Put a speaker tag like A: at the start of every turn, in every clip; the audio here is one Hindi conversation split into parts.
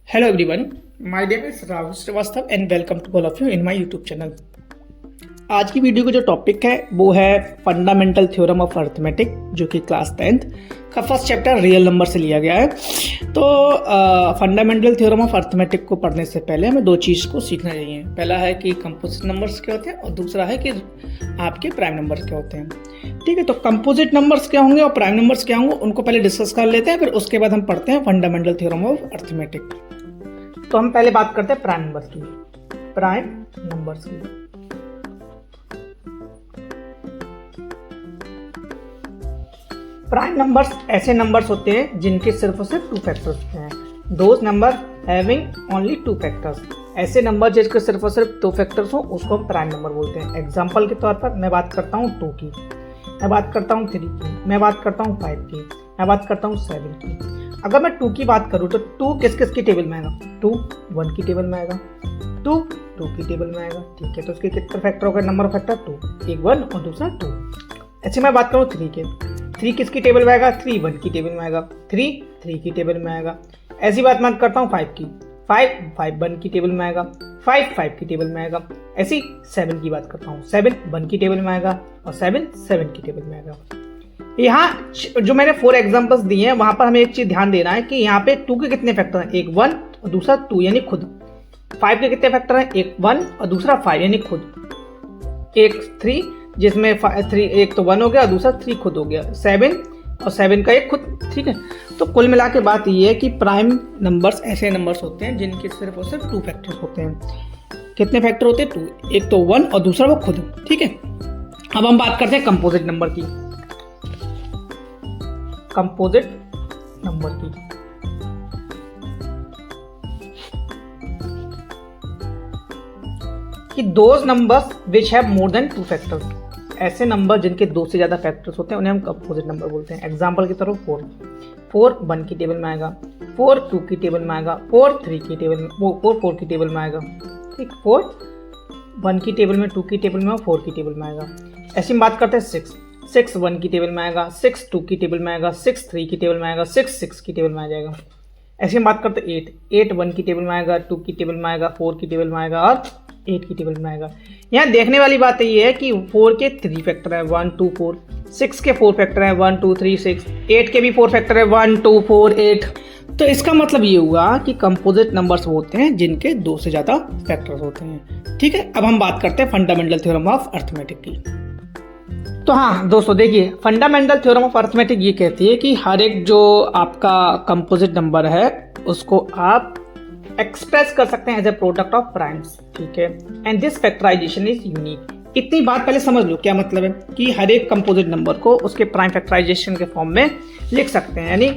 A: Hello everyone, my name is Rahul Srivastava and welcome to all of you in my YouTube channel. आज की वीडियो का जो टॉपिक है वो है फंडामेंटल थ्योरम ऑफ अर्थमेटिक, जो कि क्लास 10th का फर्स्ट चैप्टर रियल नंबर से लिया गया है। तो फंडामेंटल थ्योरम ऑफ अर्थमेटिक को पढ़ने से पहले हमें दो चीज़ को सीखना चाहिए। पहला है कि कंपोजिट नंबर्स क्या होते हैं और दूसरा है कि आपके प्राइम नंबर्स क्या होते हैं। ठीक है, तो कंपोजिट नंबर्स क्या होंगे और प्राइम नंबर्स क्या होंगे उनको पहले डिस्कस कर लेते हैं, फिर उसके बाद हम पढ़ते हैं फंडामेंटल थ्योरम ऑफ अर्थमेटिक। तो हम पहले बात करते हैं प्राइम नंबर्स की। प्राइम नंबर्स की प्राइम नंबर्स ऐसे नंबर्स होते हैं जिनके सिर्फ और सिर्फ 2 फैक्टर्स होते हैं। Those number having only 2 factors. ऐसे नंबर जिसके सिर्फ और सिर्फ 2 फैक्टर्स हो उसको हम प्राइम नंबर बोलते हैं। एग्जाम्पल के तौर पर मैं बात करता हूँ 2 की, मैं बात करता हूँ 3 की, मैं बात करता हूँ 5 की, मैं बात करता हूँ 7 की। अगर मैं 2 की बात करूँ तो 2 किस किस की टेबल में आएगा? 2 1 की टेबल में आएगा, 2 2 की टेबल में आएगा। ठीक है, तो उसके कितने फैक्टर हो गए? नंबर ऑफ फैक्टर 2, एक 1 और दूसरा 2। ऐसे मैं बात करूँ 3 के, 3 किसकी टेबल में आएगा? 3 1 की टेबल में आएगा, 3 3 की टेबल में आएगा। ऐसी बात मैं करता हूँ 5 की, 5 5 1 की टेबल में आएगा, 5 5 की टेबल में आएगा। ऐसी 7 की बात करता हूँ, 7 1 की टेबल में आएगा और 7 7 की टेबल में आएगा। यहाँ जो मैंने 4 एग्जांपल्स दिए हैं वहां पर हमें एक चीज ध्यान देना है कि यहाँ पे 2 के कितने फैक्टर हैं? एक 1 और दूसरा 2 यानी खुद। 5 के कितने फैक्टर हैं? एक 1 और दूसरा 5 यानी खुद। एक 3 जिसमें 3 एक तो 1 हो गया और दूसरा 3 खुद हो गया। 7 और 7 का एक खुद। ठीक है, तो कुल मिला के बात ये है कि प्राइम नंबर्स ऐसे नंबर्स होते हैं जिनके सिर्फ और सिर्फ 2 फैक्टर्स होते हैं। कितने फैक्टर होते हैं? 2। एक तो 1 और दूसरा वो खुद। ठीक है, अब हम बात करते हैं कंपोजिट नंबर की। कंपोजिट नंबर की कि those numbers which have more than 2 factors. ऐसे नंबर जिनके 2 से ज्यादा फैक्टर्स होते हैं उन्हें हम कंपोजिट नंबर बोलते हैं। एग्जांपल की तरफ 4 1 की टेबल में आएगा, 4 2 की टेबल में आएगा, 4 3 की टेबल में, 4 की टेबल में आएगा। ठीक, 4 1 की टेबल में, 2 की टेबल में और 4 की टेबल में आएगा। ऐसी हम बात करते हैं 6 1 की टेबल में आएगा, 6 2 की टेबल में आएगा, 6 3 की टेबल में आएगा, 6 6 की टेबल में आ जाएगा। ऐसे हम बात करते हैं 8 1 की टेबल में आएगा, 2 की टेबल में आएगा, 4 की टेबल में आएगा और 8 की टेबल में आएगा। यहाँ देखने वाली बात ये है कि 4 के 3 फैक्टर है 1 2 4, 6 के 4 फैक्टर है 1 2 3 6, 8 के भी 4 फैक्टर है 1 2 4 8। तो इसका मतलब ये हुआ कि कंपोजिट नंबर्स होते हैं जिनके 2 से ज़्यादा फैक्टर्स होते हैं। ठीक है, अब हम बात करते हैं फंडामेंटल थ्योरम ऑफ अर्थमेटिक की। तो हाँ दोस्तों, देखिए फंडामेंटल थ्योरम ऑफ अर्थमेटिक ये कहती है कि हर एक जो आपका कंपोजिट नंबर है उसको आप एक्सप्रेस कर सकते हैं as a product of primes. ठीक है, and this factorisation is unique. इतनी बात पहले समझ लो क्या मतलब है कि हर एक कंपोजिट नंबर को उसके प्राइम फैक्टराइजेशन के फॉर्म में लिख सकते हैं, यानी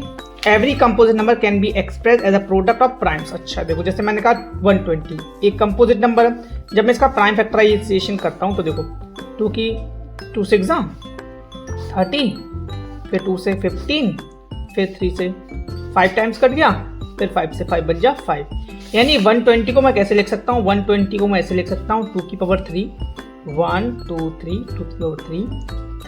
A: every composite number can be express as a product of primes. अच्छा देखो, जैसे मैंने कहा 120 एक कंपोजिट नंबर है, जब मैं इसका प्राइम फैक्टराइजेशन करता हूँ तो देखो 2 की 2 से 30, फिर 2 से 15, फिर 3 से 5 टाइम्स कट गया, फिर 5 से 5 बच जा 5। यानी 120 को मैं कैसे लिख सकता हूँ? 120 को मैं ऐसे लिख सकता हूँ 2 की पावर 3 1 2 3 2 की पावर 3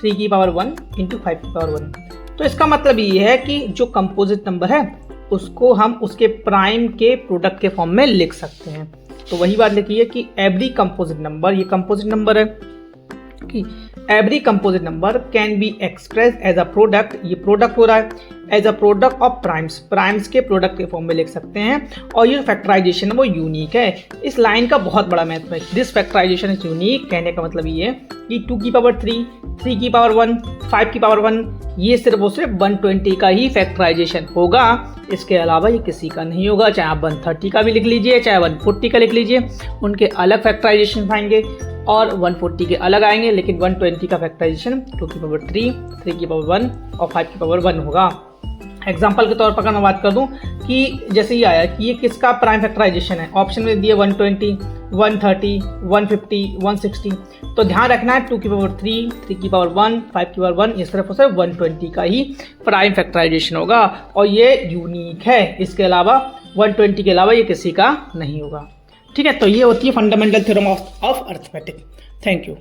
A: 3 की पावर 1 इंटू 5 की पावर 1। तो इसका मतलब ये है कि जो कंपोजिट नंबर है उसको हम उसके प्राइम के प्रोडक्ट के फॉर्म में लिख सकते हैं। तो वही बात लिखी है कि एवरी कंपोजिट नंबर, ये कंपोजिट नंबर है कि every composite number can be express as a product, ये प्रोडक्ट हो रहा है, as a product of primes, primes के प्रोडक्ट के फॉर्म में लिख सकते हैं। और ये फैक्टराइजेशन है वो यूनिक है। इस लाइन का बहुत बड़ा महत्व है। दिस फैक्टराइजेशन इज यूनिक, कहने का मतलब ये है कि 2 की पावर 3 3 की पावर 1 5 की पावर 1 ये सिर्फ और सिर्फ 120 का ही फैक्टराइजेशन होगा। इसके अलावा ये किसी का नहीं होगा। चाहे आप 130 का भी लिख लीजिए, चाहे 140 का लिख लीजिए, उनके अलग फैक्टराइजेशन आएंगे और 140 के अलग आएंगे, लेकिन 120 का फैक्टराइजेशन 2 की पावर 3 3 की पावर 1 और 5 की पावर 1 होगा। एग्जाम्पल के तौर पर अगर मैं बात कर दूं कि जैसे ये आया कि ये किसका प्राइम फैक्टराइजेशन है, ऑप्शन में दिए 120 130 150 160। तो ध्यान रखना है 2 की पावर 3 3 की पावर 1 5 की पावर 1 ये सिर्फ और सिर्फ 120 का ही प्राइम फैक्टराइजेशन होगा और ये यूनिक है। इसके अलावा 120 के अलावा ये किसी का नहीं होगा। ठीक है, तो ये होती है fundamental theorem of arithmetic. Thank you.